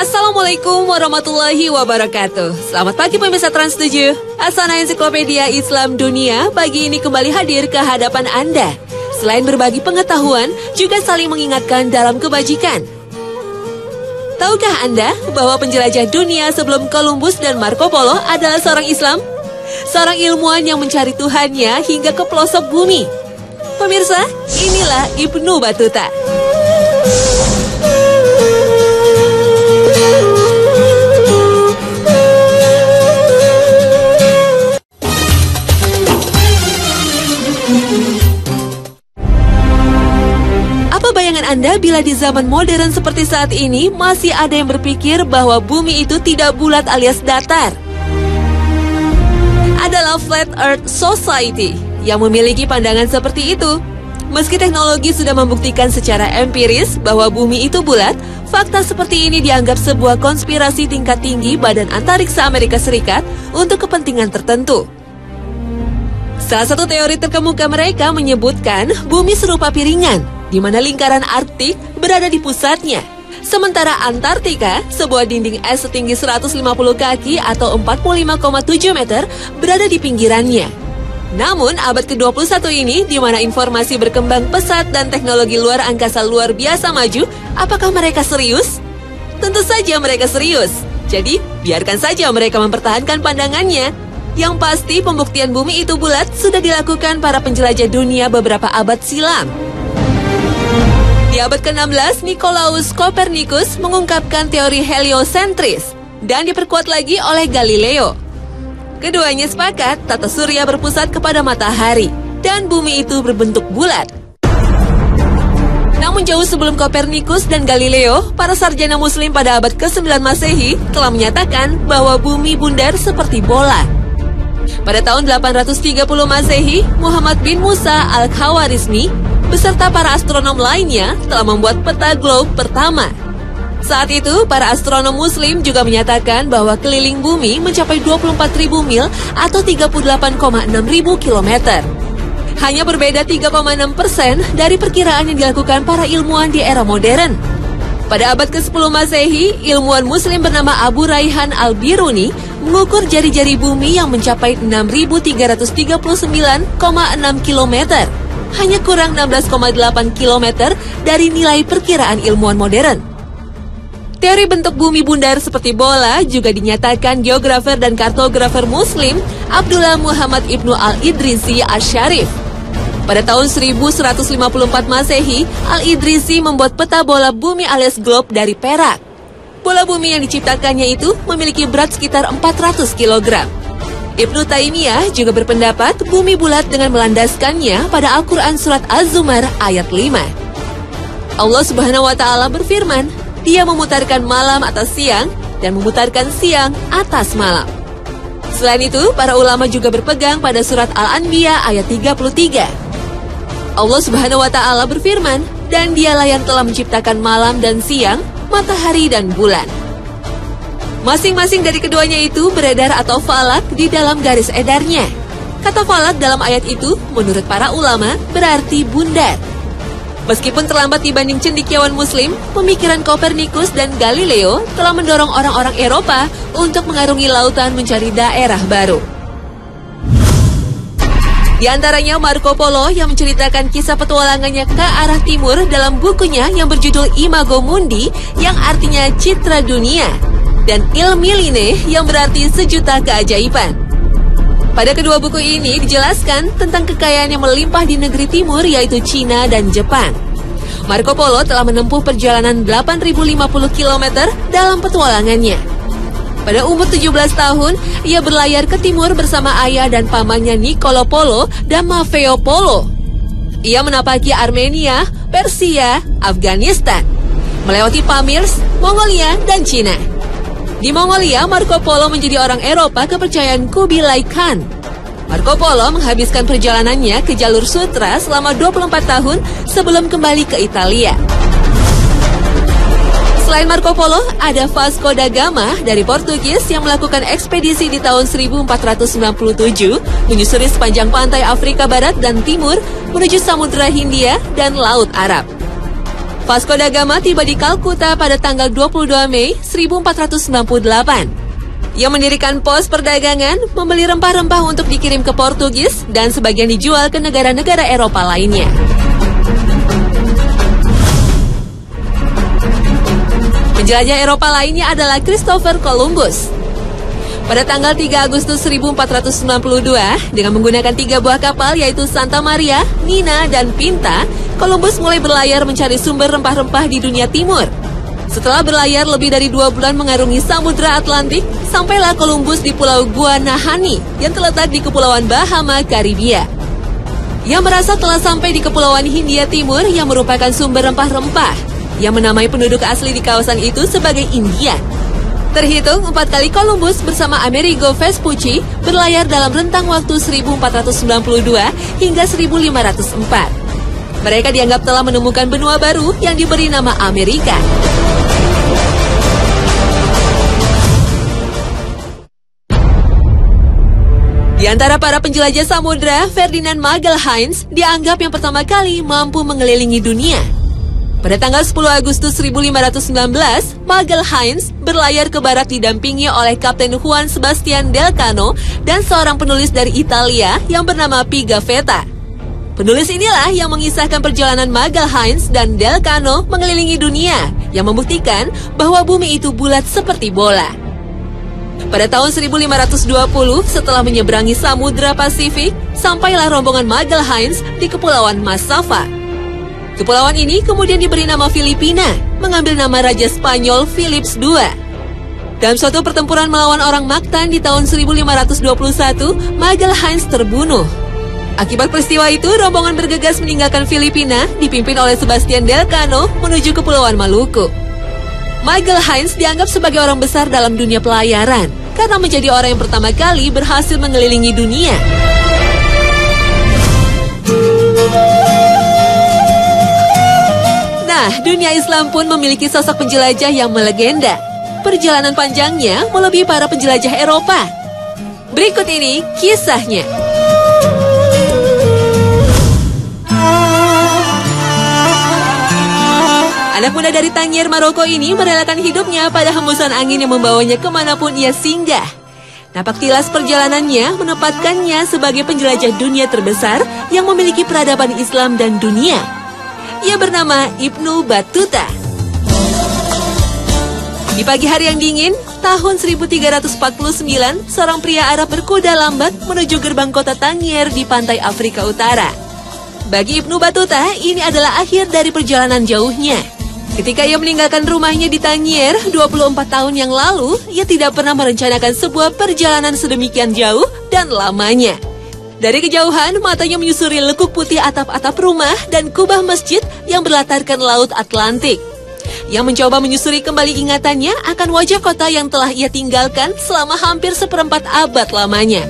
Assalamualaikum warahmatullahi wabarakatuh. Selamat pagi pemirsa Trans 7. Asana Ensiklopedia Islam Dunia pagi ini kembali hadir ke hadapan Anda. Selain berbagi pengetahuan, juga saling mengingatkan dalam kebajikan. Tahukah Anda bahwa penjelajah dunia sebelum Columbus dan Marco Polo adalah seorang Islam? Seorang ilmuwan yang mencari Tuhannya hingga ke pelosok bumi. Pemirsa, inilah Ibnu Battuta. Bayangan Anda bila di zaman modern seperti saat ini masih ada yang berpikir bahwa bumi itu tidak bulat alias datar. Adalah Flat Earth Society yang memiliki pandangan seperti itu. Meski teknologi sudah membuktikan secara empiris bahwa bumi itu bulat, fakta seperti ini dianggap sebuah konspirasi tingkat tinggi Badan Antariksa Amerika Serikat untuk kepentingan tertentu. Salah satu teori terkemuka mereka menyebutkan bumi serupa piringan, di mana lingkaran Arktik berada di pusatnya. Sementara Antartika, sebuah dinding es setinggi 150 kaki atau 45,7 meter, berada di pinggirannya. Namun, abad ke-21 ini, di mana informasi berkembang pesat dan teknologi luar angkasa luar biasa maju, apakah mereka serius? Tentu saja mereka serius. Jadi, biarkan saja mereka mempertahankan pandangannya. Yang pasti, pembuktian bumi itu bulat sudah dilakukan para penjelajah dunia beberapa abad silam. Di abad ke-16, Nicolaus Copernicus mengungkapkan teori heliosentris dan diperkuat lagi oleh Galileo. Keduanya sepakat tata surya berpusat kepada matahari dan bumi itu berbentuk bulat. Namun jauh sebelum Copernicus dan Galileo, para sarjana muslim pada abad ke-9 Masehi telah menyatakan bahwa bumi bundar seperti bola. Pada tahun 830 Masehi, Muhammad bin Musa al-Khawarizmi beserta para astronom lainnya telah membuat peta globe pertama. Saat itu, para astronom muslim juga menyatakan bahwa keliling bumi mencapai 24.000 mil atau 38,6 kilometer. Hanya berbeda 3,6% dari perkiraan yang dilakukan para ilmuwan di era modern. Pada abad ke-10 Masehi, ilmuwan muslim bernama Abu Raihan al-Biruni mengukur jari-jari bumi yang mencapai 6.339,6 kilometer. Hanya kurang 16,8 kilometer dari nilai perkiraan ilmuwan modern. Teori bentuk bumi bundar seperti bola juga dinyatakan geografer dan kartografer muslim Abdullah Muhammad Ibnu al-Idrisi Asy-Syarif. Pada tahun 1154 Masehi, Al-Idrisi membuat peta bola bumi alias globe dari perak. Bola bumi yang diciptakannya itu memiliki berat sekitar 400 kg. Ibnu Taimiyah juga berpendapat bumi bulat dengan melandaskannya pada Al-Quran Surat Az-Zumar ayat 5. Allah Subhanahu wa Ta'ala berfirman, Dia memutarkan malam atas siang dan memutarkan siang atas malam. Selain itu, para ulama juga berpegang pada Surat Al-Anbiya ayat 33. Allah Subhanahu wa Ta'ala berfirman, dan Dialah yang telah menciptakan malam dan siang, matahari dan bulan. Masing-masing dari keduanya itu beredar atau falak di dalam garis edarnya. Kata falak dalam ayat itu, menurut para ulama, berarti bundar. Meskipun terlambat dibanding cendekiawan muslim, pemikiran Copernicus dan Galileo telah mendorong orang-orang Eropa untuk mengarungi lautan mencari daerah baru. Di antaranya Marco Polo yang menceritakan kisah petualangannya ke arah timur dalam bukunya yang berjudul Imago Mundi yang artinya citra dunia, dan Il Milline yang berarti sejuta keajaiban. Pada kedua buku ini dijelaskan tentang kekayaan yang melimpah di negeri timur yaitu Cina dan Jepang. Marco Polo telah menempuh perjalanan 8.050 km dalam petualangannya. Pada umur 17 tahun, ia berlayar ke timur bersama ayah dan pamannya Niccolo Polo dan Maffeo Polo. Ia menapaki Armenia, Persia, Afghanistan, melewati Pamirs, Mongolia, dan Cina. Di Mongolia, Marco Polo menjadi orang Eropa kepercayaan Kubilai Khan. Marco Polo menghabiskan perjalanannya ke jalur sutra selama 24 tahun sebelum kembali ke Italia. Selain Marco Polo, ada Vasco da Gama dari Portugis yang melakukan ekspedisi di tahun 1497 menyusuri sepanjang pantai Afrika Barat dan Timur menuju Samudra Hindia dan Laut Arab. Vasco da Gama tiba di Kalkuta pada tanggal 22 Mei 1498. Ia mendirikan pos perdagangan, membeli rempah-rempah untuk dikirim ke Portugis, dan sebagian dijual ke negara-negara Eropa lainnya. Penjelajah Eropa lainnya adalah Christopher Columbus. Pada tanggal 3 Agustus 1492, dengan menggunakan 3 buah kapal yaitu Santa Maria, Nina, dan Pinta, Columbus mulai berlayar mencari sumber rempah-rempah di dunia timur. Setelah berlayar lebih dari 2 bulan mengarungi Samudra Atlantik, sampailah Columbus di Pulau Guanahani yang terletak di Kepulauan Bahama, Karibia. Ia merasa telah sampai di Kepulauan Hindia Timur yang merupakan sumber rempah-rempah. Ia menamai penduduk asli di kawasan itu sebagai Indian. Terhitung 4 kali Columbus bersama Amerigo Vespucci berlayar dalam rentang waktu 1492 hingga 1504. Mereka dianggap telah menemukan benua baru yang diberi nama Amerika. Di antara para penjelajah samudra, Ferdinand Magelhaens dianggap yang pertama kali mampu mengelilingi dunia. Pada tanggal 10 Agustus 1519, Magelhaens berlayar ke barat didampingi oleh Kapten Juan Sebastian Delcano dan seorang penulis dari Italia yang bernama Pigafetta. Penulis inilah yang mengisahkan perjalanan Magelhaens dan Delcano mengelilingi dunia, yang membuktikan bahwa bumi itu bulat seperti bola. Pada tahun 1520, setelah menyeberangi Samudra Pasifik, sampailah rombongan Magelhaens di Kepulauan Massawa. Kepulauan ini kemudian diberi nama Filipina, mengambil nama Raja Spanyol Philips II. Dalam suatu pertempuran melawan orang Mactan di tahun 1521, Magelhaens terbunuh. Akibat peristiwa itu, rombongan bergegas meninggalkan Filipina, dipimpin oleh Sebastian Delcano menuju Kepulauan Maluku. Magelhaens dianggap sebagai orang besar dalam dunia pelayaran, karena menjadi orang yang pertama kali berhasil mengelilingi dunia. Nah, dunia Islam pun memiliki sosok penjelajah yang melegenda. Perjalanan panjangnya melebihi para penjelajah Eropa. Berikut ini kisahnya. Anak muda dari Tangier, Maroko ini merelakan hidupnya pada hembusan angin yang membawanya kemanapun ia singgah. Napak tilas perjalanannya menempatkannya sebagai penjelajah dunia terbesar yang memiliki peradaban Islam dan dunia. Ia bernama Ibnu Battuta. Di pagi hari yang dingin, tahun 1349, seorang pria Arab berkuda lambat menuju gerbang kota Tangier di pantai Afrika Utara. Bagi Ibnu Battuta, ini adalah akhir dari perjalanan jauhnya. Ketika ia meninggalkan rumahnya di Tangier 24 tahun yang lalu, ia tidak pernah merencanakan sebuah perjalanan sedemikian jauh dan lamanya. Dari kejauhan, matanya menyusuri lekuk putih atap-atap rumah dan kubah masjid yang berlatarkan Laut Atlantik. Ia mencoba menyusuri kembali ingatannya akan wajah kota yang telah ia tinggalkan selama hampir 1/4 abad lamanya.